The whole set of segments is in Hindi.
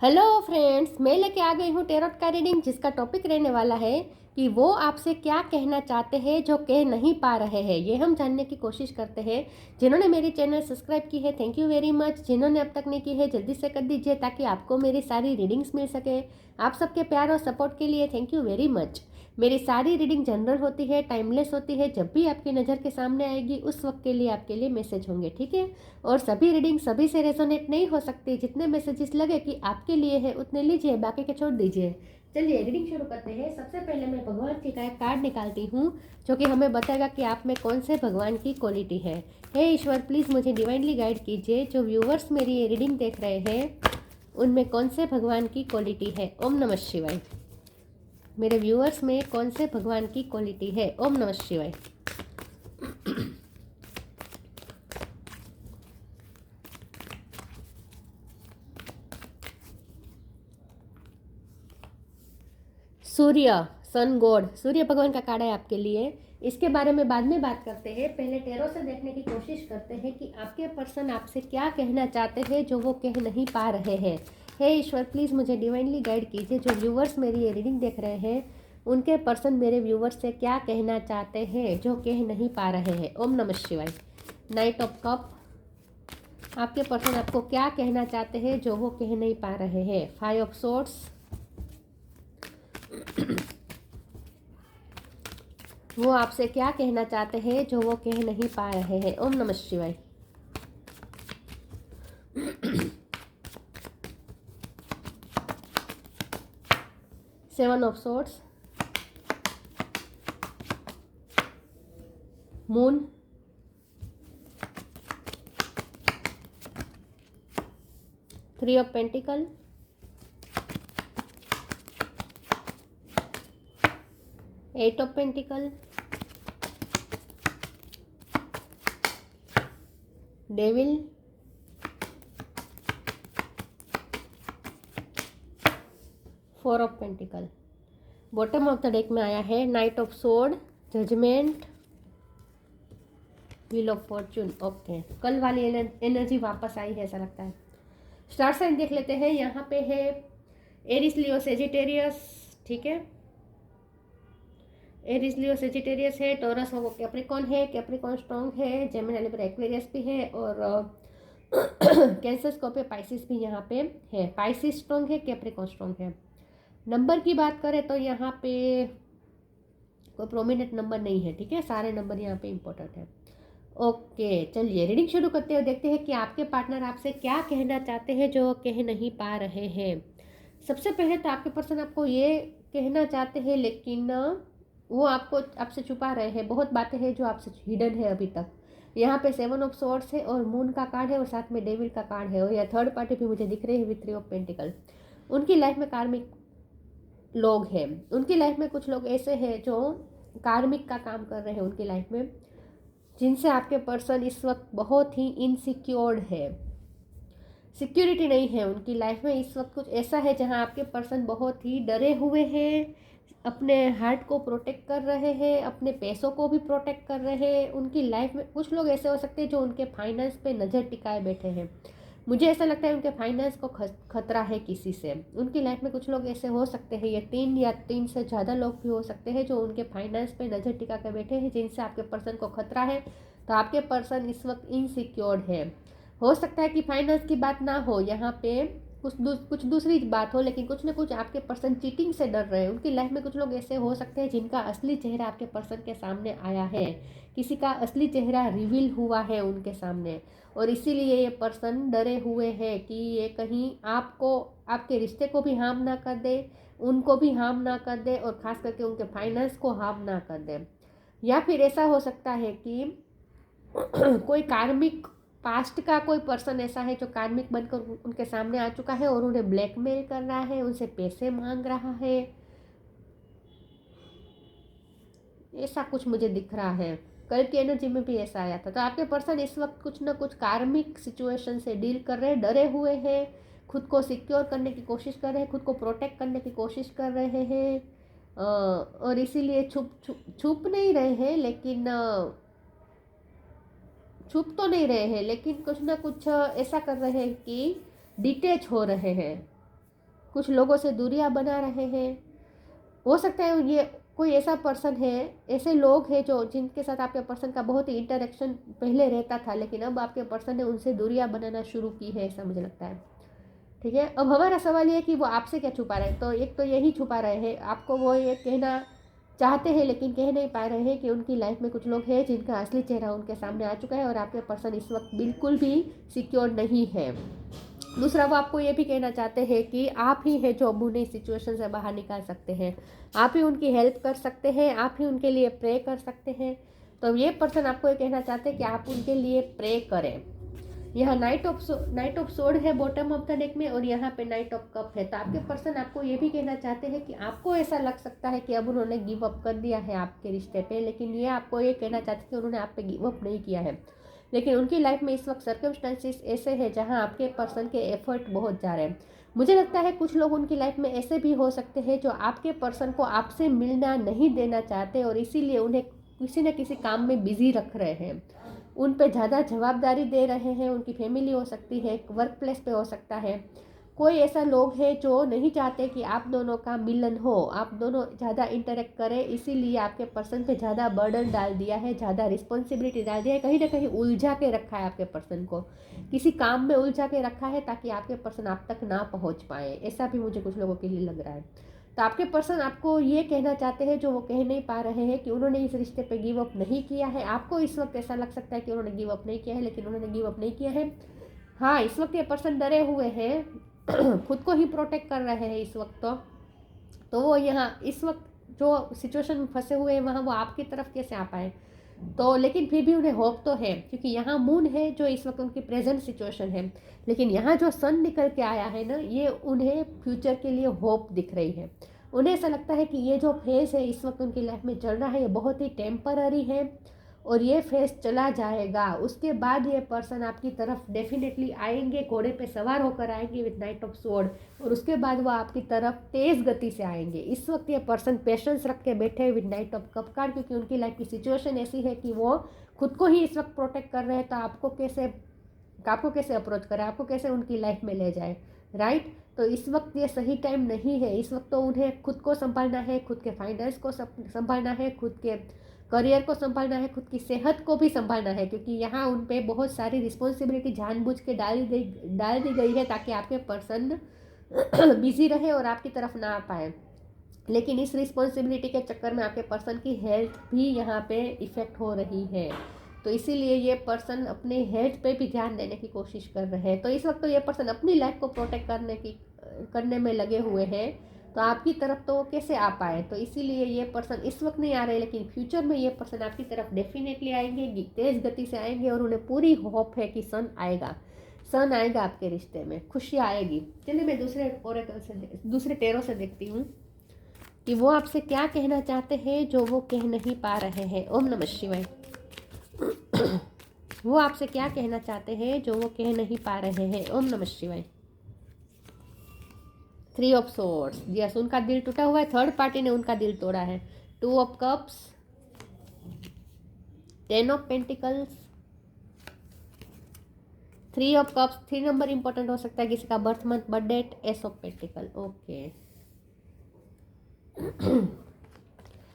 हेलो फ्रेंड्स, मैं लेके आ गई हूँ टेरोट का रीडिंग, जिसका टॉपिक रहने वाला है कि वो आपसे क्या कहना चाहते हैं जो कह नहीं पा रहे हैं। ये हम जानने की कोशिश करते हैं। जिन्होंने मेरी चैनल सब्सक्राइब की है, थैंक यू वेरी मच। जिन्होंने अब तक नहीं की है, जल्दी से कर दीजिए ताकि आपको मेरी सारी रीडिंग्स मिल सके। आप सबके प्यार और सपोर्ट के लिए थैंक यू वेरी मच। मेरी सारी रीडिंग जनरल होती है, टाइमलेस होती है। जब भी आपकी नज़र के सामने आएगी उस वक्त के लिए आपके लिए मैसेज होंगे, ठीक है। और सभी रीडिंग सभी से रेजोनेट नहीं हो सकती। जितने मैसेजेस लगे कि आपके लिए है उतने लीजिए, बाकी के छोड़ दीजिए। चलिए रीडिंग शुरू करते हैं। सबसे पहले मैं भगवान जी का एक कार्ड निकालती हूँ जो कि हमें बताएगा कि आप में कौन से भगवान की क्वालिटी है। हे ईश्वर, प्लीज़ मुझे डिवाइनली गाइड कीजिए। जो व्यूवर्स मेरी ये रीडिंग देख रहे हैं उनमें कौन से भगवान की क्वालिटी है। ओम नमः शिवाय। मेरे व्यूअर्स में कौन से भगवान की क्वालिटी है। ओम नमः शिवाय। सूर्य, सन गॉड, सूर्य भगवान का कार्ड है आपके लिए। इसके बारे में बाद में बात करते हैं। पहले टेरो से देखने की कोशिश करते हैं कि आपके पर्सन आपसे क्या कहना चाहते हैं जो वो कह नहीं पा रहे हैं। हे ईश्वर, प्लीज़ मुझे डिवाइनली गाइड कीजिए। जो व्यूवर्स मेरी ये रीडिंग देख रहे हैं उनके पर्सन मेरे व्यूवर्स से क्या कहना चाहते हैं जो कह नहीं पा रहे हैं। ओम नमः शिवाय। नाइट ऑफ कप, आपके पर्सन आपको क्या कहना चाहते हैं जो वो कह नहीं पा रहे हैं। फाइव ऑफ सोर्ड्स, वो आपसे क्या कहना चाहते हैं जो वो कह नहीं पा रहे हैं। ओम नमः शिवाय। Seven of swords, moon, three of pentacle, eight of pentacle, devil, four of pentacle. Bottom of the deck में आया है knight of sword, judgment, wheel of fortune. Okay, कल वाली एनर्जी वापस आई है ऐसा लगता है। स्टार साइन देख लेते हैं। यहाँ पे है एरिस, लियो, सेजिटेरियस, ठीक है। एरिस, लियो, सेजिटेरियस है। टॉरस वो कैप्रिकॉन है, कैप्रिकॉन स्ट्रॉन्ग है। जेमिनी, लिब्रा, एक्वेरियस भी है और कैंसर, स्कॉर्पियो, पाइसिस भी यहाँ पे है। पाइसिस स्ट्रॉन्ग है, कैप्रिकॉन स्ट्रॉन्ग है। नंबर की बात करें तो यहाँ पे कोई प्रोमिनेंट नंबर नहीं है, ठीक है। सारे नंबर यहाँ पे इंपॉर्टेंट है। ओके, चलिए रीडिंग शुरू करते हैं। देखते हैं कि आपके पार्टनर आपसे क्या कहना चाहते हैं जो कह नहीं पा रहे हैं। सबसे पहले तो आपके पर्सन आपको ये कहना चाहते हैं लेकिन वो आपसे छुपा रहे हैं। बहुत बातें हैं जो आपसे हिडन है अभी तक। यहाँ पे सेवन ऑफ सोर्ड्स है और मून का कार्ड है और साथ में डेविल का कार्ड है और यह थर्ड पार्टी भी मुझे दिख रही है विथ थ्री ऑफ पेंटिकल। उनकी लाइफ में कार्मिक लोग हैं। उनकी लाइफ में कुछ लोग ऐसे हैं जो कार्मिक का काम कर रहे हैं उनकी लाइफ में, जिनसे आपके पर्सन इस वक्त बहुत ही इनसिक्योर्ड है। सिक्योरिटी नहीं है उनकी लाइफ में इस वक्त। कुछ ऐसा है जहां आपके पर्सन बहुत ही डरे हुए हैं, अपने हार्ट को प्रोटेक्ट कर रहे हैं, अपने पैसों को भी प्रोटेक्ट कर रहे हैं। उनकी लाइफ में कुछ लोग ऐसे हो सकते हैं जो उनके फाइनेंस पे नज़र टिकाए बैठे हैं। मुझे ऐसा लगता है उनके फाइनेंस को खतरा है किसी से। उनकी लाइफ में कुछ लोग ऐसे हो सकते हैं, ये तीन या तीन से ज़्यादा लोग भी हो सकते हैं जो उनके फाइनेंस पे नज़र टिका कर बैठे हैं, जिनसे आपके पर्सन को खतरा है। तो आपके पर्सन इस वक्त इनसिक्योर्ड है। हो सकता है कि फाइनेंस की बात ना हो, यहाँ पे कुछ दूसरी बात हो, लेकिन कुछ ना कुछ आपके पर्सन चीटिंग से डर रहे हैं। उनकी लाइफ में कुछ लोग ऐसे हो सकते हैं जिनका असली चेहरा आपके पर्सन के सामने आया है। किसी का असली चेहरा रिवील हुआ है उनके सामने और इसीलिए ये पर्सन डरे हुए हैं कि ये कहीं आपको, आपके रिश्ते को भी हार्म ना कर दे, उनको भी हार्म ना कर दे और ख़ास करके उनके फाइनेंस को हार्म ना कर दे। या फिर ऐसा हो सकता है कि कोई कार्मिक पास्ट का कोई पर्सन ऐसा है जो कार्मिक बनकर उनके सामने आ चुका है और उन्हें ब्लैकमेल कर रहा है, उनसे पैसे मांग रहा है। ऐसा कुछ मुझे दिख रहा है। कल की एनर्जी में भी ऐसा आया था। तो आपके पर्सन इस वक्त कुछ ना कुछ कार्मिक सिचुएशन से डील कर रहे हैं, डरे हुए हैं, खुद को सिक्योर करने की कोशिश कर रहे हैं, खुद को प्रोटेक्ट करने की कोशिश कर रहे हैं और इसीलिए छुप नहीं रहे हैं, लेकिन छुप तो नहीं रहे हैं लेकिन कुछ ना कुछ ऐसा कर रहे हैं कि डिटेच हो रहे हैं। कुछ लोगों से दूरियां बना रहे हैं। हो सकता है ये कोई ऐसा पर्सन है, ऐसे लोग हैं जो जिनके साथ आपके पर्सन का बहुत ही इंटरेक्शन पहले रहता था, लेकिन अब आपके पर्सन ने उनसे दूरियां बनाना शुरू की है, ऐसा मुझे लगता है। ठीक है, अब हमारा सवाल ये है कि वो आपसे क्या छुपा रहे हैं। तो एक तो यही छुपा रहे हैं, आपको वो ये कहना चाहते हैं लेकिन कह नहीं पा रहे हैं कि उनकी लाइफ में कुछ लोग हैं जिनका असली चेहरा उनके सामने आ चुका है और आपके पर्सन इस वक्त बिल्कुल भी सिक्योर नहीं है। दूसरा, वो आपको ये भी कहना चाहते हैं कि आप ही हैं जो अब उन्हें सिचुएशन से बाहर निकाल सकते हैं, आप ही उनकी हेल्प कर सकते हैं, आप ही उनके लिए प्रे कर सकते हैं। तो ये पर्सन आपको ये कहना चाहते हैं कि आप उनके लिए प्रे करें। यहाँ नाइट ऑफ सोर्ड है बॉटम ऑफ द डेक में, और यहाँ पे नाइट ऑफ कप है। तो आपके पर्सन आपको ये भी कहना चाहते हैं कि आपको ऐसा लग सकता है कि अब उन्होंने गिव अप कर दिया है आपके रिश्ते पे, लेकिन ये आपको ये कहना चाहते हैं कि उन्होंने आप पे गिव अप नहीं किया है, लेकिन उनकी लाइफ में इस वक्त सर्कमस्टेंसेस ऐसे हैं जहाँ आपके पर्सन के एफर्ट बहुत जा रहे हैं। मुझे लगता है कुछ लोग उनकी लाइफ में ऐसे भी हो सकते हैं जो आपके पर्सन को आपसे मिलना नहीं देना चाहते और इसीलिए उन्हें किसी न किसी काम में बिजी रख रहे हैं, उन पे ज़्यादा जवाबदारी दे रहे हैं। उनकी फैमिली हो सकती है, वर्क प्लेस पे हो सकता है, कोई ऐसा लोग है जो नहीं चाहते कि आप दोनों का मिलन हो, आप दोनों ज़्यादा इंटरेक्ट करें, इसीलिए आपके पर्सन पे ज़्यादा बर्डन डाल दिया है, ज़्यादा रिस्पॉन्सिबिलिटी डाल दिया है, कहीं ना कहीं उलझा के रखा है आपके पर्सन को, किसी काम में उलझा के रखा है ताकि आपके पर्सन आप तक ना पहुँच पाए। ऐसा भी मुझे कुछ लोगों के लिए लग रहा है। तो आपके पर्सन आपको ये कहना चाहते हैं जो वो कह नहीं पा रहे हैं कि उन्होंने इस रिश्ते पे गिव अप नहीं किया है। आपको इस वक्त ऐसा लग सकता है कि उन्होंने गिव अप नहीं किया है, लेकिन उन्होंने गिव अप नहीं किया है। हाँ, इस वक्त ये पर्सन डरे हुए हैं खुद को ही प्रोटेक्ट कर रहे हैं इस वक्त। तो वो यहाँ इस वक्त जो सिचुएशन में फंसे हुए हैं वहाँ वो आपकी तरफ कैसे आ पाए। तो लेकिन फिर भी उन्हें होप तो है, क्योंकि यहाँ मून है जो इस वक्त उनकी प्रेजेंट सिचुएशन है, लेकिन यहाँ जो सन निकल के आया है ना, ये उन्हें फ्यूचर के लिए होप दिख रही है। उन्हें ऐसा लगता है कि ये जो फेज़ है इस वक्त उनकी लाइफ में चल रहा है, ये बहुत ही टेम्पररी है और ये फेज़ चला जाएगा। उसके बाद ये पर्सन आपकी तरफ डेफिनेटली आएंगे, घोड़े पे सवार होकर आएंगे विद नाइट ऑफ स्वॉर्ड, और उसके बाद वो आपकी तरफ तेज़ गति से आएंगे। इस वक्त ये पर्सन पेशेंस रख के बैठे हैं with night of cup card, क्योंकि उनकी लाइफ की सिचुएशन ऐसी है कि वो खुद को ही इस वक्त प्रोटेक्ट कर रहे हैं। तो आपको कैसे अप्रोच करें, आपको कैसे उनकी लाइफ में ले जाए, राइट। तो इस वक्त ये सही टाइम नहीं है। इस वक्त तो उन्हें खुद को संभालना है, खुद के फाइनेंस को संभालना है, खुद के करियर को संभालना है, खुद की सेहत को भी संभालना है, क्योंकि यहाँ उन पे बहुत सारी रिस्पॉन्सिबिलिटी जानबूझ के डाल दी गई है ताकि आपके पर्सन बिजी रहे और आपकी तरफ ना आ पाए। लेकिन इस रिस्पॉन्सिबिलिटी के चक्कर में आपके पर्सन की हेल्थ भी यहाँ पे इफ़ेक्ट हो रही है। तो इसीलिए ये पर्सन अपने हेल्थ पे भी ध्यान देने की कोशिश कर रहे हैं। तो इस वक्त तो ये पर्सन अपनी लाइफ को प्रोटेक्ट करने में लगे हुए हैं, तो आपकी तरफ तो कैसे आ पाए। तो इसीलिए ये पर्सन इस वक्त नहीं आ रहे, लेकिन फ्यूचर में ये पर्सन आपकी तरफ डेफिनेटली आएंगे, तेज़ गति से आएंगे, और उन्हें पूरी होप है कि सन आएगा आपके रिश्ते में, खुशियाँ आएगी। चलिए मैं दूसरे टेरो से देखती हूँ कि वो आपसे क्या कहना चाहते हैं जो वो कह नहीं पा रहे हैं। ओम नमः शिवाय। वो आपसे क्या कहना चाहते हैं जो वो कह नहीं पा रहे हैं। ओम नमः शिवाय। 3 ऑफ सोर्ड्स, यस, उनका दिल टूटा हुआ है, थर्ड पार्टी ने उनका दिल तोड़ा है। 2 of cups, 10 of pentacles, 3 of cups, 3 number important हो सकता है किसी का, birth month, birth date, ace of pentacle. Okay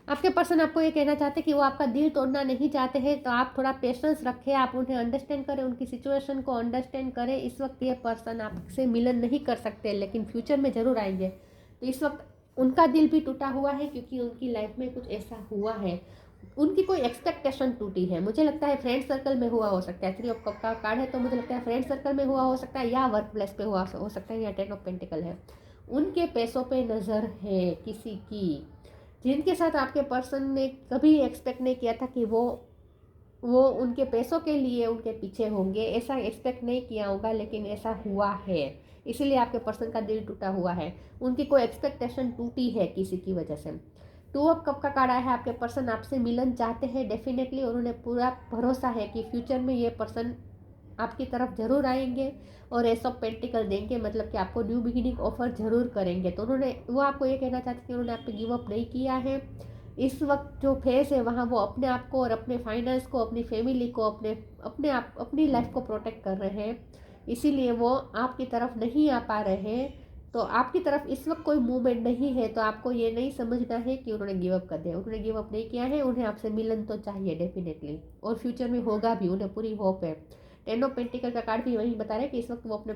आपके पर्सन आपको ये कहना चाहते हैं कि वो आपका दिल तोड़ना नहीं चाहते हैं, तो आप थोड़ा पेशेंस रखें, आप उन्हें अंडरस्टैंड करें, उनकी सिचुएशन को अंडरस्टैंड करें। इस वक्त ये पर्सन आपसे मिलन नहीं कर सकते, लेकिन फ्यूचर में ज़रूर आएंगे। तो इस वक्त उनका दिल भी टूटा हुआ है, क्योंकि उनकी लाइफ में कुछ ऐसा हुआ है, उनकी कोई एक्सपेक्टेशन टूटी है। मुझे लगता है फ्रेंड सर्कल में हुआ हो सकता है, 3 ऑफ कप का कार्ड है, तो मुझे लगता है फ्रेंड सर्कल में हुआ हो सकता है, या वर्क प्लेस पे हुआ हो सकता है, या 10 ऑफ पेंटिकल है। उनके पैसों पे नज़र है किसी की, जिनके साथ आपके पर्सन ने कभी एक्सपेक्ट नहीं किया था कि वो उनके पैसों के लिए उनके पीछे होंगे, ऐसा एक्सपेक्ट नहीं किया होगा, लेकिन ऐसा हुआ है। इसीलिए आपके पर्सन का दिल टूटा हुआ है, उनकी कोई एक्सपेक्टेशन टूटी है किसी की वजह से। 2 ऑफ कप का कार्ड आया है, आपके पर्सन आपसे मिलन चाहते हैं डेफिनेटली, और उन्हें पूरा भरोसा है कि फ्यूचर में ये पर्सन आपकी तरफ ज़रूर आएंगे और एस ऑफ पेंटिकल देंगे, मतलब कि आपको न्यू बिगिनिंग ऑफर ज़रूर करेंगे। तो वो आपको ये कहना चाहते हैं कि उन्होंने आप पे गिव अप नहीं किया है। इस वक्त जो फेस है वहाँ वो अपने आप को और अपने फाइनेंस को, अपनी फैमिली को, अपनी लाइफ को प्रोटेक्ट कर रहे हैं, इसीलिए वो आपकी तरफ नहीं आ पा रहे हैं। तो आपकी तरफ इस वक्त कोई मूवमेंट नहीं है, तो आपको ये नहीं समझना है कि उन्होंने गिव अप कर दिया। उन्होंने गिव अप नहीं किया है, उन्हें आपसे मिलन तो चाहिए डेफिनेटली, और फ्यूचर में होगा भी, उन्हें पूरी होप है। 10 ऑफ पेंटिकल का कार्ड भी वही बता रहा है कि इस वक्त वो अपने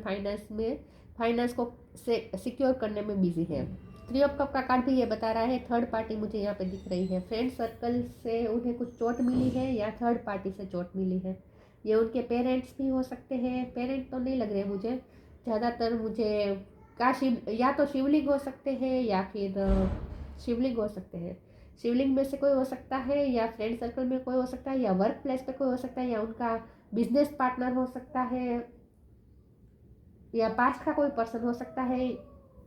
फाइनेंस को सिक्योर करने में बिजी है। 3 ऑफ कप का कार्ड भी ये बता रहा है थर्ड पार्टी मुझे यहाँ पे दिख रही है। फ्रेंड सर्कल से उन्हें कुछ चोट मिली है या थर्ड पार्टी से चोट मिली है। ये उनके पेरेंट्स भी हो सकते हैं, पेरेंट तो नहीं लग रहे मुझे ज़्यादातर, मुझे या तो शिवलिंग हो सकते हैं या फिर शिवलिंग हो सकते हैं। शिवलिंग में से कोई हो सकता है, या फ्रेंड सर्कल में कोई हो सकता है, या वर्क प्लेस पे कोई हो सकता है, या उनका बिजनेस पार्टनर हो सकता है, या पास्ट का कोई पर्सन हो सकता है।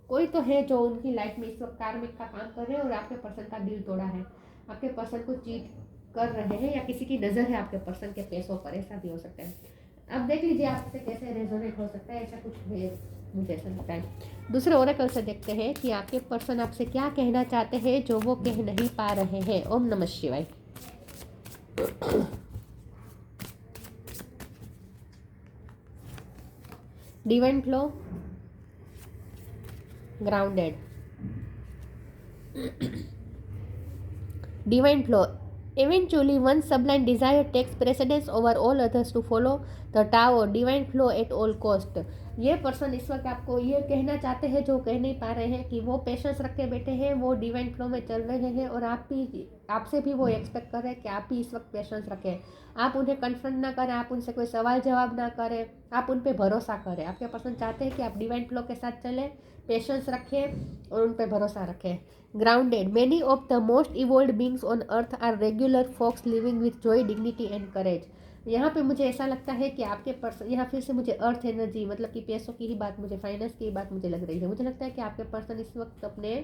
कोई तो है जो उनकी लाइफ में इस वक्त कार्मिक का काम कर रहे हैं और आपके पर्सन का दिल तोड़ा है, आपके पर्सन को चीट कर रहे हैं, या किसी की नज़र है आपके पर्सन के पैसों पर, ऐसा भी हो सकता है। अब देख लीजिए आपसे कैसे रेजोनेट हो सकता है, ऐसा कुछ है मुझे ऐसा लगता है। दूसरे ओरेकल से देखते हैं कि आपके पर्सन आपसे क्या कहना चाहते हैं जो वो कह नहीं पा रहे हैं। ओम नमः शिवाय। Divine flow, grounded, divine flow. Eventually, one sublime desire takes precedence over all others to follow the Tao, divine flow at all cost. ये पर्सन इस वक्त आपको ये कहना चाहते हैं जो कह नहीं पा रहे हैं कि वो पेशेंस रख के बैठे हैं, वो डिवाइन फ्लो में चल रहे हैं, और आपसे भी वो एक्सपेक्ट कर रहे हैं कि आप भी इस वक्त पेशेंस रखें। आप उन्हें कन्फ्रंट ना करें, आप उनसे कोई सवाल जवाब ना करें, आप उन पर भरोसा करें। आपके पर्सन चाहते हैं कि आप डिवाइन फ्लो के साथ चलें, पेशेंस रखें और उन पर भरोसा रखें। Grounded, many of the most evolved beings on earth are regular folks living with joy, dignity and courage. यहाँ पे मुझे ऐसा लगता है कि आपके पर्सन, यहाँ फिर से मुझे अर्थ एनर्जी मतलब कि पैसों की ही बात, मुझे फाइनेंस की ही बात मुझे लग रही है। मुझे लगता है कि आपके पर्सन इस वक्त अपने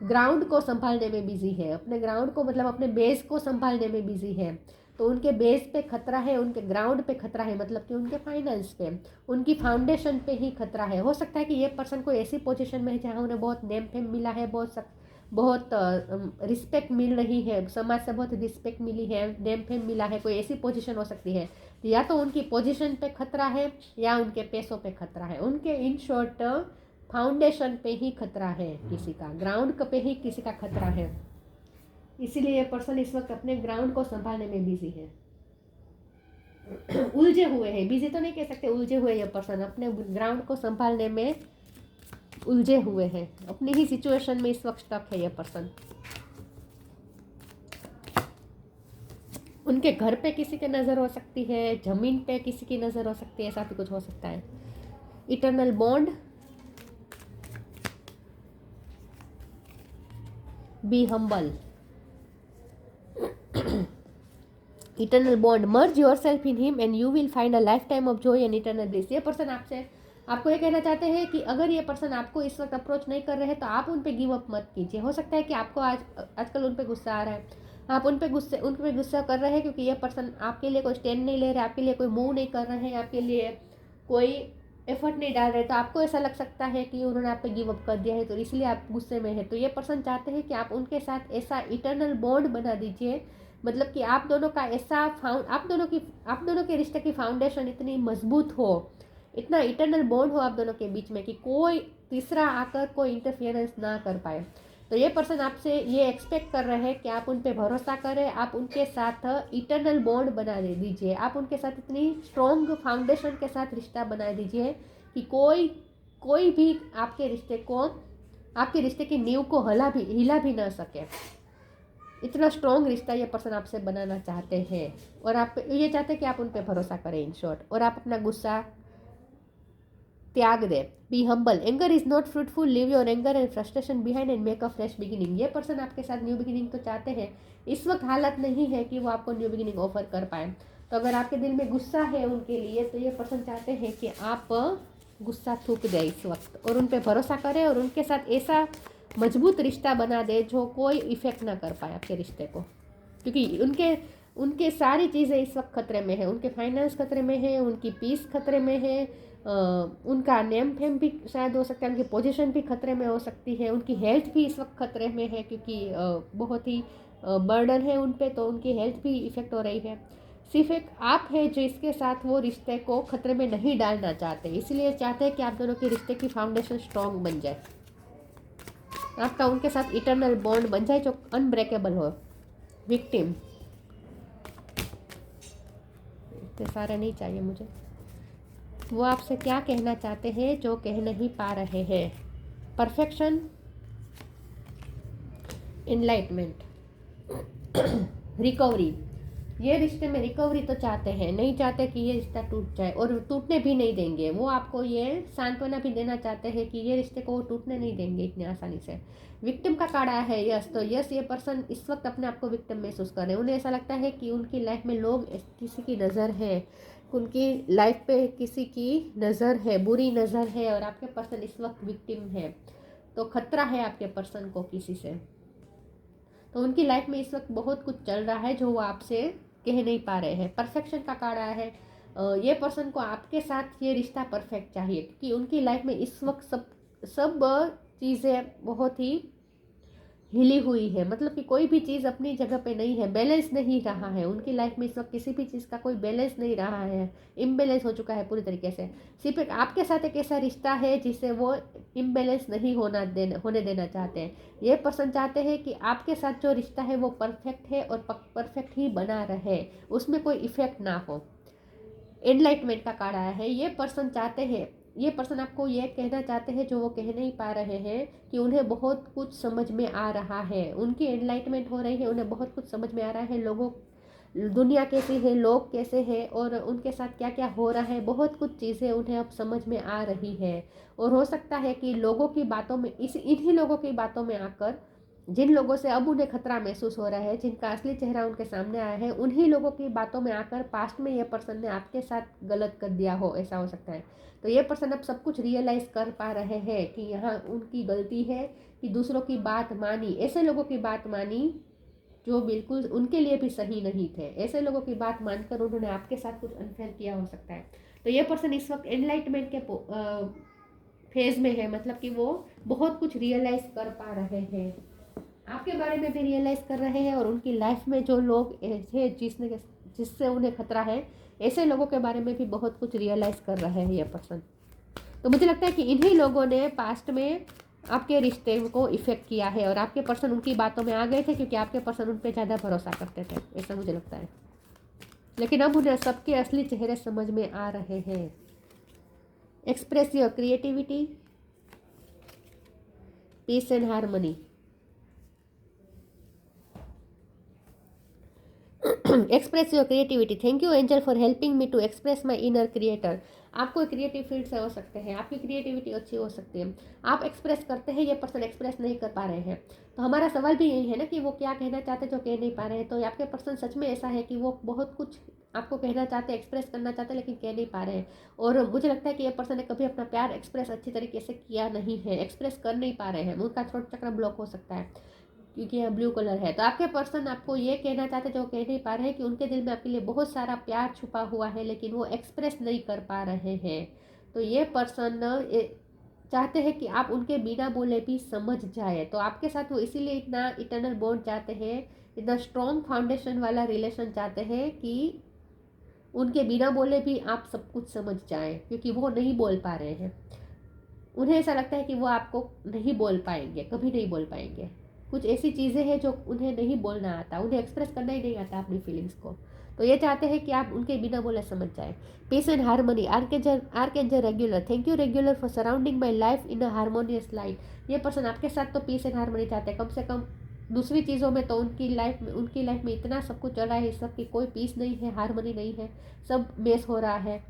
ग्राउंड को संभालने में बिजी है, अपने ग्राउंड को मतलब अपने बेस को संभालने में बिजी है। तो उनके बेस पे खतरा है, उनके ग्राउंड पे खतरा है, मतलब कि उनके फाइनेंस पे, उनकी फाउंडेशन पे ही खतरा है। हो सकता है कि ये पर्सन कोई ऐसी पोजीशन में है जहाँ उन्हें बहुत नेम फेम मिला है, बहुत रिस्पेक्ट मिल रही है, समाज से बहुत रिस्पेक्ट मिली है, नेम फेम मिला है, कोई ऐसी पोजीशन हो सकती है। तो या तो उनकी पोजीशन पे खतरा है या उनके पैसों पे खतरा है, उनके इन शॉर्ट फाउंडेशन पे ही खतरा है, किसी का ग्राउंड पे ही किसी का खतरा है। इसीलिए ये पर्सन इस वक्त अपने ग्राउंड को संभालने में बिजी है, उलझे हुए हैं। बिजी तो नहीं कह सकते, उलझे हुए ये पर्सन अपने ग्राउंड को संभालने में उलझे हुए हैं, अपनी ही सिचुएशन में इस वक्त स्टक है ये पर्सन। उनके घर पे किसी की नज़र हो सकती है, जमीन पे किसी की नज़र हो सकती है, ऐसा भी कुछ हो सकता है। Eternal bond, be humble, eternal bond, merge your self in him and you will find a life time of Joy and eternal bliss. ये पर्सन आपको ये कहना चाहते हैं कि अगर ये पर्सन आपको इस वक्त अप्रोच नहीं कर रहे हैं तो आप उन पे गिव अप मत कीजिए। हो सकता है कि आपको आजकल उन पे गुस्सा आ रहा है, आप उन पे गुस्सा कर रहे हैं क्योंकि ये पर्सन आपके लिए कोई स्टैंड नहीं ले रहे, आपके लिए कोई मूव नहीं कर रहे हैं, आपके लिए कोई एफर्ट नहीं डाल रहे। तो आपको ऐसा लग सकता है कि उन्होंने आप पे गिव अप कर दिया है, तो इसलिए आप गुस्से में हैं। तो ये पर्सन चाहते हैं कि आप उनके साथ ऐसा इटर्नल बॉन्ड बना दीजिए, मतलब कि आप दोनों का ऐसा आप दोनों के रिश्ते की फाउंडेशन इतनी मजबूत हो, इतना इटर्नल बॉन्ड हो आप दोनों के बीच में कि कोई तीसरा आकर कोई इंटरफियरेंस ना कर पाए। तो ये पर्सन आपसे ये एक्सपेक्ट कर रहे हैं कि आप उन पे भरोसा करें, आप उनके साथ इटर्नल बॉन्ड बना दीजिए, आप उनके साथ इतनी स्ट्रॉन्ग फाउंडेशन के साथ रिश्ता बना दीजिए कि कोई भी आपके रिश्ते की नींव को हिला भी ना सके। इतना स्ट्रॉन्ग रिश्ता ये पर्सन आपसे बनाना चाहते हैं, और आप ये चाहते हैं कि आप उन पे भरोसा करें इन शॉर्ट, और आप अपना गुस्सा त्याग दे। Be humble, anger is not fruitful, leave your anger and frustration behind and make a fresh beginning. ये पर्सन आपके साथ न्यू बिगिनिंग तो चाहते हैं, इस वक्त हालत नहीं है कि वो आपको न्यू बिगिनिंग ऑफर कर पाए। तो अगर आपके दिल में गुस्सा है उनके लिए, तो ये पर्सन चाहते हैं कि आप गुस्सा थूक दें इस वक्त और उन पर भरोसा करें, और उनके साथ ऐसा मजबूत रिश्ता बना दे जो कोई इफेक्ट ना कर पाए आपके रिश्ते को, क्योंकि उनके सारी चीज़ें इस वक्त खतरे में है। उनके फाइनेंस खतरे में है, उनकी पीस खतरे में है, उनका नेम फेम भी शायद हो सकता है, उनकी पोजीशन भी खतरे में हो सकती है, उनकी हेल्थ भी इस वक्त खतरे में है, क्योंकि बहुत ही बर्डन है उन पे, तो उनकी हेल्थ भी इफ़ेक्ट हो रही है। सिर्फ एक आप है जो इसके साथ वो रिश्ते को खतरे में नहीं डालना चाहते, इसलिए चाहते हैं कि आप दोनों के रिश्ते की फाउंडेशन स्ट्रॉन्ग बन जाए। आपका उनके साथ इटर्नल बॉन्ड बन जाए जो अनब्रेकेबल हो। विक्टिम, इतने सारे नहीं चाहिए मुझे। वो आपसे क्या कहना चाहते हैं जो कह नहीं पा रहे हैं। Perfection, enlightenment, recovery. ये रिश्ते में रिकवरी तो चाहते हैं, नहीं चाहते कि ये रिश्ता टूट जाए और टूटने भी नहीं देंगे। वो आपको ये सांत्वना भी देना चाहते हैं कि ये रिश्ते को वो टूटने नहीं देंगे इतनी आसानी से। विक्टिम का कार्ड आया है यस, तो यस ये पर्सन इस वक्त अपने आप को विक्टिम महसूस कर रहे हैं। उन्हें ऐसा लगता है कि उनकी लाइफ में लोग किसी की नज़र है, उनकी लाइफ पे किसी की नज़र है, बुरी नज़र है, और आपके पर्सन इस वक्त विक्टिम है। तो खतरा है आपके पर्सन को किसी से। तो उनकी लाइफ में इस वक्त बहुत कुछ चल रहा है जो वो आपसे कह नहीं पा रहे हैं। परफेक्शन का कार्ड आया है। ये पर्सन को आपके साथ ये रिश्ता परफेक्ट चाहिए क्योंकि उनकी लाइफ में इस वक्त सब चीज़ें बहुत ही हिली हुई है। मतलब कि कोई भी चीज़ अपनी जगह पे नहीं है, बैलेंस नहीं रहा है उनकी लाइफ में इस वक्त। किसी भी चीज़ का कोई बैलेंस नहीं रहा है, इम्बैलेंस हो चुका है पूरी तरीके से। सिर्फ एक आपके साथ एक ऐसा रिश्ता है जिसे वो इम्बैलेंस नहीं होने देना चाहते हैं। ये पर्सन चाहते हैं कि आपके साथ जो रिश्ता है वो परफेक्ट है और परफेक्ट ही बना रहे, उसमें कोई इफेक्ट ना हो। एनलाइटमेंट का कार्ड आया है। ये पर्सन चाहते हैं, ये पर्सन आपको ये कहना चाहते हैं जो वो कह नहीं पा रहे हैं कि उन्हें बहुत कुछ समझ में आ रहा है। उनकी एनलाइटमेंट हो रही है, उन्हें बहुत कुछ समझ में आ रहा है। लोगों, दुनिया कैसी है, लोग कैसे हैं और उनके साथ क्या क्या हो रहा है, बहुत कुछ चीज़ें उन्हें अब समझ में आ रही है। और हो सकता है कि लोगों की बातों में, इन्हीं लोगों की बातों में आकर, जिन लोगों से अब उन्हें खतरा महसूस हो रहा है, जिनका असली चेहरा उनके सामने आया है, उन्हीं लोगों की बातों में आकर पास्ट में ये पर्सन ने आपके साथ गलत कर दिया हो, ऐसा हो सकता है। तो ये पर्सन अब सब कुछ रियलाइज़ कर पा रहे हैं कि यहाँ उनकी गलती है कि दूसरों की बात मानी, ऐसे लोगों की बात मानी जो बिल्कुल उनके लिए भी सही नहीं थे। ऐसे लोगों की बात मानकर उन्होंने आपके साथ कुछ अनफेयर किया हो सकता है। तो ये पर्सन इस वक्त एनलाइटमेंट के फेज में है, मतलब कि वो बहुत कुछ रियलाइज़ कर पा रहे हैं, आपके बारे में भी रियलाइज़ कर रहे हैं। और उनकी लाइफ में जो लोग थे जिससे उन्हें खतरा है, ऐसे लोगों के बारे में भी बहुत कुछ रियलाइज़ कर रहे हैं ये पर्सन। तो मुझे लगता है कि इन्हीं लोगों ने पास्ट में आपके रिश्ते को इफ़ेक्ट किया है और आपके पर्सन उनकी बातों में आ गए थे क्योंकि आपके पर्सन उन पर ज़्यादा भरोसा करते थे, ऐसा मुझे लगता है। लेकिन अब उन्हें सबके असली चेहरे समझ में आ रहे हैं। Express your creativity, peace and harmony. Express your creativity. Thank you angel for helping me to express my inner creator. आप कोई क्रिएटिव फील्ड से हो सकते हैं, आपकी क्रिएटिविटी अच्छी हो सकती है, आप एक्सप्रेस करते हैं, ये पर्सन एक्सप्रेस नहीं कर पा रहे हैं। तो हमारा सवाल भी यही है ना कि वो क्या कहना चाहते हैं जो कह नहीं पा रहे हैं। तो आपके पर्सन सच में ऐसा है कि वो बहुत कुछ आपको कहना चाहते हैं, एक्सप्रेस करना चाहते हैं, लेकिन कह नहीं पा रहे हैं। और मुझे लगता है कि ये पर्सन ने कभी अपना प्यार एक्सप्रेस अच्छी तरीके से किया नहीं है, एक्सप्रेस कर नहीं पा रहे हैं, उनका थ्रोट चक्र ब्लॉक हो सकता है क्योंकि यह ब्लू कलर है। तो आपके पर्सन आपको ये कहना चाहते जो कह नहीं पा रहे हैं कि उनके दिल में आपके लिए बहुत सारा प्यार छुपा हुआ है, लेकिन वो एक्सप्रेस नहीं कर पा रहे हैं। तो ये पर्सन चाहते हैं कि आप उनके बिना बोले भी समझ जाए। तो आपके साथ वो इसीलिए इतना इटर्नल बॉन्ड चाहते हैं, इतना स्ट्रॉन्ग फाउंडेशन वाला रिलेशन चाहते हैं कि उनके बिना बोले भी आप सब कुछ समझ जाए, क्योंकि वो नहीं बोल पा रहे हैं। उन्हें ऐसा लगता है कि वो आपको नहीं बोल पाएंगे, कभी नहीं बोल पाएंगे। कुछ ऐसी चीज़ें हैं जो उन्हें नहीं बोलना आता, उन्हें एक्सप्रेस करना ही नहीं आता अपनी फीलिंग्स को। तो ये चाहते हैं कि आप उनके बिना बोले समझ जाए। Peace and harmony. Archangel Raguel. Thank you Raguel for surrounding my life in a harmonious light. ये पर्सन आपके साथ तो पीस एंड हार्मनी चाहते हैं, कम से कम दूसरी चीज़ों में तो उनकी लाइफ में इतना सब कुछ चल रहा है, इस सब की कोई पीस नहीं है, हार्मनी नहीं है, सब मेस हो रहा है।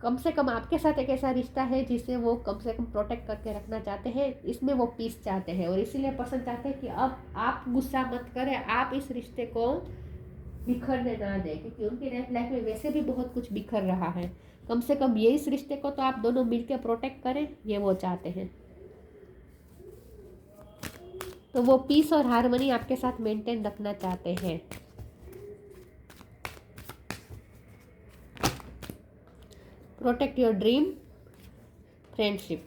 कम से कम आपके साथ एक ऐसा रिश्ता है जिसे वो कम से कम प्रोटेक्ट करके रखना चाहते हैं, इसमें वो पीस चाहते हैं। और इसीलिए पसंद चाहते हैं कि अब आप गुस्सा मत करें, आप इस रिश्ते को बिखरने ना दें, क्योंकि उनकी लाइफ में वैसे भी बहुत कुछ बिखर रहा है। कम से कम ये इस रिश्ते को तो आप दोनों मिलकर प्रोटेक्ट करें, ये वो चाहते हैं। तो वो पीस और हार्मनी आपके साथ मेंटेन रखना चाहते हैं। Protect your dream, friendship.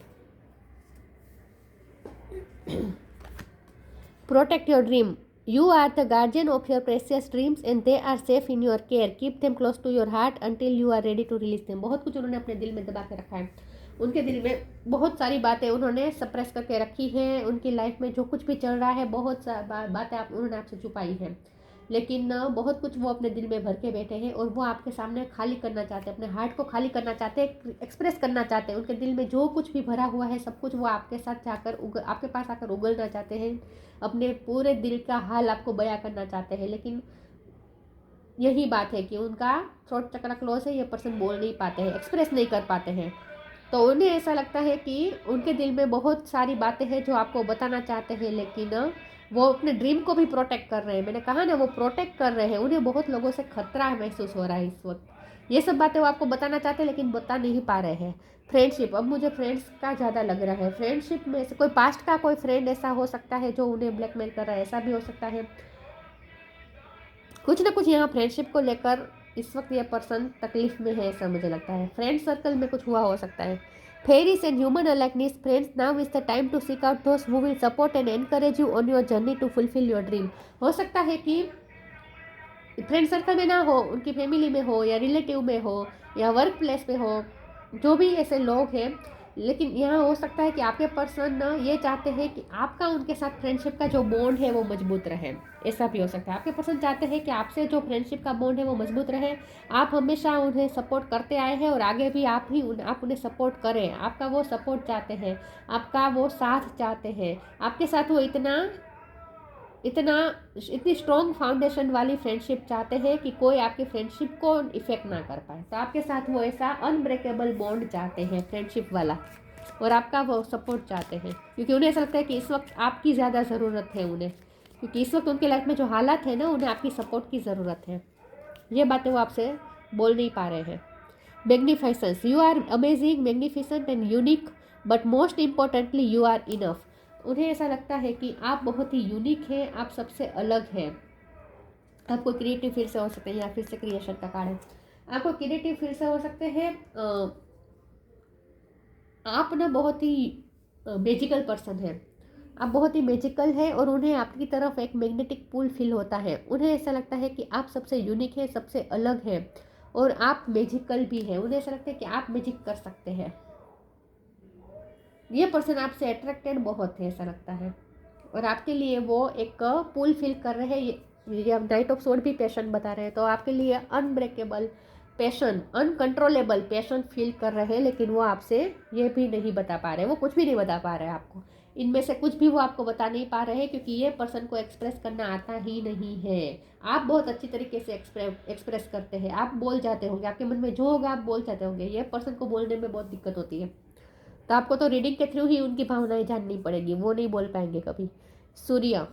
Protect your dream. You are the guardian of your precious dreams and they are safe in your care. Keep them close to your heart until you are ready to release them. बहुत कुछ उन्होंने अपने दिल में दबा के रखा है उनके दिल में बहुत सारी बातें उन्होंने सप्रेस करके रखी हैं। उनकी लाइफ में जो कुछ भी चल रहा है, बहुत सारी बातें उन्होंने आपसे छुपाई हैं, लेकिन बहुत कुछ वो अपने दिल में भर के बैठे हैं और वो आपके सामने खाली करना चाहते हैं, अपने हार्ट को खाली करना चाहते हैं, एक्सप्रेस करना चाहते हैं। उनके दिल में जो कुछ भी भरा हुआ है सब कुछ वो आपके साथ जाकर आपके पास आकर उगलना चाहते हैं, अपने पूरे दिल का हाल आपको बयां करना चाहते हैं। लेकिन यही बात है कि उनका थ्रोट चक्र क्लोज है, ये पर्सन बोल नहीं पाते हैं, एक्सप्रेस नहीं कर पाते हैं। तो उन्हें ऐसा लगता है कि उनके दिल में बहुत सारी बातें हैं जो आपको बताना चाहते हैं, लेकिन वो अपने ड्रीम को भी प्रोटेक्ट कर रहे हैं। मैंने कहा ना, वो प्रोटेक्ट कर रहे हैं। उन्हें बहुत लोगों से खतरा महसूस हो रहा है इस वक्त। ये सब बातें वो आपको बताना चाहते हैं लेकिन बता नहीं पा रहे हैं। फ्रेंडशिप, अब मुझे फ्रेंड्स का ज़्यादा लग रहा है। फ्रेंडशिप में से कोई पास्ट का कोई फ्रेंड ऐसा हो सकता है जो उन्हें ब्लैकमेल कर रहा है, ऐसा भी हो सकता है। कुछ ना कुछ यहाँ फ्रेंडशिप को लेकर इस वक्त ये पर्सन तकलीफ में है, ऐसा मुझे लगता है। फ्रेंड सर्कल में कुछ हुआ हो सकता है। Fairies and human alikeness, friends, now is the time to seek out those who will support and encourage you on your journey to fulfill your dream। हो सकता है कि फ्रेंड सर्कल में ना हो, उनकी फैमिली में हो या रिलेटिव में हो या वर्क प्लेस पे हो, जो भी ऐसे लोग हैं, लेकिन यहाँ हो सकता है कि आपके पर्सन ये चाहते हैं कि आपका उनके साथ फ्रेंडशिप का जो बॉन्ड है वो मजबूत रहे। ऐसा भी हो सकता है आपके पर्सन चाहते हैं कि आपसे जो फ्रेंडशिप का बॉन्ड है वो मजबूत रहे। आप हमेशा उन्हें सपोर्ट करते आए हैं और आगे भी आप उन्हें सपोर्ट करें। आपका वो सपोर्ट चाहते हैं, आपका वो साथ चाहते हैं। आपके साथ वो इतनी स्ट्रॉन्ग फाउंडेशन वाली फ्रेंडशिप चाहते हैं कि कोई आपकी फ्रेंडशिप को इफेक्ट ना कर पाए। तो आपके साथ वो ऐसा अनब्रेकेबल बॉन्ड चाहते हैं, फ्रेंडशिप वाला, और आपका वो सपोर्ट चाहते हैं, क्योंकि उन्हें ऐसा लगता है कि इस वक्त आपकी ज़्यादा ज़रूरत है उन्हें, क्योंकि इस वक्त उनके लाइफ में जो हालात है ना, उन्हें आपकी सपोर्ट की ज़रूरत है। ये बातें वो आपसे बोल नहीं पा रहे हैं। Magnificence, you are amazing, magnificent and unique, but most importantly you are enough. उन्हें ऐसा लगता है कि आप बहुत ही यूनिक हैं, आप सबसे अलग हैं। आपको क्रिएटिव फील्ड से हो सकते हैं या फिर से क्रिएशन का कार्ड है, आपको क्रिएटिव फील्ड से हो सकते हैं। आप ना बहुत ही मैजिकल पर्सन है, आप बहुत ही मैजिकल है और उन्हें आपकी तरफ एक मैग्नेटिक पुल फील होता है। उन्हें ऐसा लगता है कि आप सबसे यूनिक है, सबसे अलग है और आप मैजिकल भी हैं। उन्हें ऐसा लगता है कि आप मैजिक कर सकते हैं। ये पर्सन आपसे अट्रैक्टेड बहुत है, ऐसा लगता है, और आपके लिए वो एक पुल फील कर रहे हैं। ये नाइट ऑफ सोर्ड भी पैशन बता रहे हैं, तो आपके लिए unbreakable passion, uncontrollable passion feel कर रहे हैं, लेकिन वो आपसे ये भी नहीं बता पा रहे, वो कुछ भी नहीं बता पा रहे आपको। इनमें से कुछ भी वो आपको बता नहीं पा रहे हैं, क्योंकि ये पर्सन को एक्सप्रेस करना आता ही नहीं है। आप बहुत अच्छी तरीके से एक्सप्रेस करते हैं, आप बोल जाते होंगे, आपके मन में जो होगा आप बोल जाते होंगे। ये पर्सन को बोलने में बहुत दिक्कत होती है, तो आपको तो रीडिंग के थ्रू ही उनकी भावनाएं जाननी पड़ेगी, वो नहीं बोल पाएंगे कभी। सूर्य,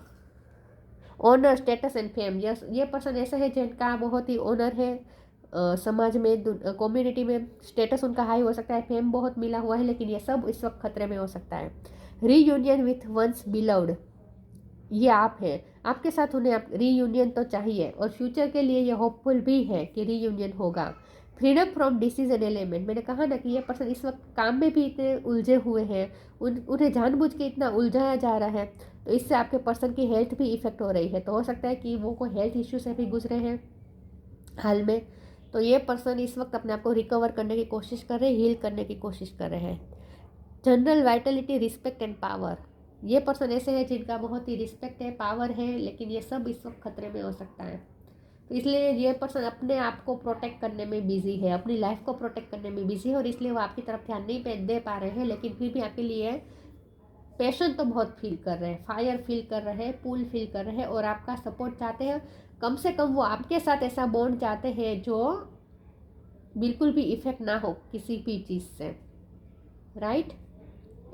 ऑनर, स्टेटस एंड फेम, ये पर्सन ऐसा है जिनका बहुत ही ऑनर है, समाज में, कम्युनिटी में स्टेटस उनका हाई हो सकता है, फेम बहुत मिला हुआ है, लेकिन ये सब इस वक्त खतरे में हो सकता है। रीयूनियन विथ वंस बिलव्ड, ये आप हैं, आपके साथ उन्हें रीयूनियन तो चाहिए और फ्यूचर के लिए ये होपफुल भी है कि रीयूनियन होगा। फ्रीडम फ्रॉम डिसीजन एलिमेंट, मैंने कहा ना कि ये पर्सन इस वक्त काम में भी इतने उलझे हुए हैं, उन्हें जानबूझ के इतना उलझाया जा रहा है, तो इससे आपके पर्सन की हेल्थ भी इफेक्ट हो रही है। तो हो सकता है कि वो कोई हेल्थ इश्यू से भी गुजरे हैं हाल में। तो ये पर्सन इस वक्त अपने आप को रिकवर करने की कोशिश कर रहे हैं, हील करने की कोशिश कर रहे हैं। General Vitality, respect and power, ये पर्सन ऐसे हैं जिनका बहुत ही रिस्पेक्ट है, पावर है, लेकिन ये सब इस वक्त खतरे में हो सकता है। तो इसलिए ये पर्सन अपने आप को प्रोटेक्ट करने में बिजी है, अपनी लाइफ को प्रोटेक्ट करने में बिजी है, और इसलिए वो आपकी तरफ ध्यान नहीं दे पा रहे हैं, लेकिन फिर भी आपके लिए पैशन तो बहुत फील कर रहे हैं, फायर फील कर रहे हैं, पुल फील कर रहे हैं, और आपका सपोर्ट चाहते हैं। कम से कम वो आपके साथ ऐसा बॉन्ड चाहते हैं जो बिल्कुल भी इफेक्ट ना हो किसी भी चीज़ से, राइट।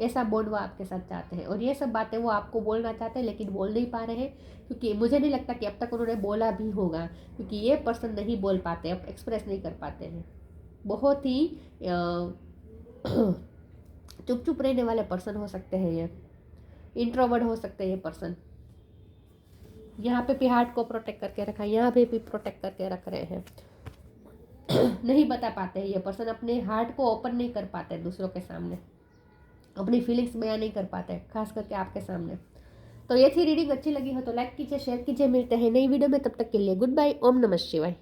ऐसा बॉन्ड वो आपके साथ चाहते हैं, और ये सब बातें वो आपको बोलना चाहते हैं लेकिन बोल नहीं पा रहे हैं, क्योंकि मुझे नहीं लगता कि अब तक उन्होंने बोला भी होगा, क्योंकि ये पर्सन नहीं बोल पाते, अब एक्सप्रेस नहीं कर पाते हैं। बहुत ही चुप चुप रहने वाले पर्सन हो सकते हैं, ये इंट्रोवर्ट हो सकते हैं ये पर्सन। यहाँ पे भी हार्ट को प्रोटेक्ट करके रखा, यहाँ पे भी प्रोटेक्ट करके रख रहे हैं। नहीं बता पाते हैं ये पर्सन, अपने हार्ट को ओपन नहीं कर पाते दूसरों के सामने, अपनी फीलिंग्स बयान नहीं कर पाते हैं, खास करके आपके सामने। तो ये थी रीडिंग, अच्छी लगी हो तो लाइक कीजिए, शेयर कीजिए। मिलते हैं नई वीडियो में, तब तक के लिए गुड बाय, ओम नमः शिवाय।